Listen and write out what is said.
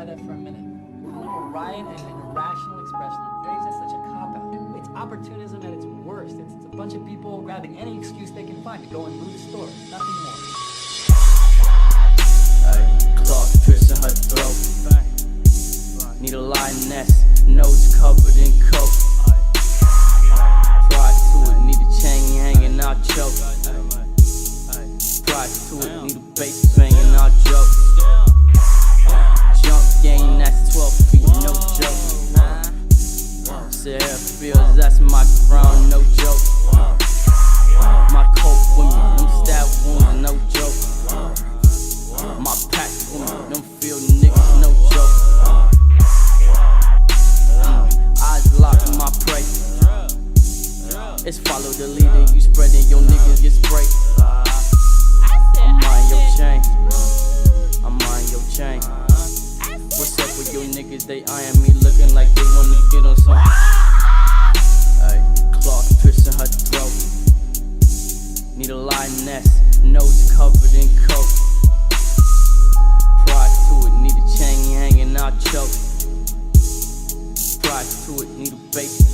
clarify that for a minute. Calling a riot an irrational expression of rage is such a cop-out. It's opportunism at its worst. It's a bunch of people grabbing any excuse they can find to go and loot a store. Nothing more. Claws piercing her throat. Need a lioness, nose covered in coke. Pride to it, need a chain hanging out choke. Pride to it, need a bass banging out joke. Jump game, that's 12 feet, no joke. Say how it feels, that's my crown, no joke. My coat with me, them stab wounds, no joke. My pack with me, them field niggas, no joke. Eyes locked in my prey. It's follow the leader, you spreading, your niggas get sprayed. I'm on your chain. I'm on your chain. What's up with your niggas? They eyeing me looking like they wanna get on some. Claws piercing her throat. Need a lioness, nose covered in coke. Pride to it, need a chain hanging out choke. Pride to it, need a bass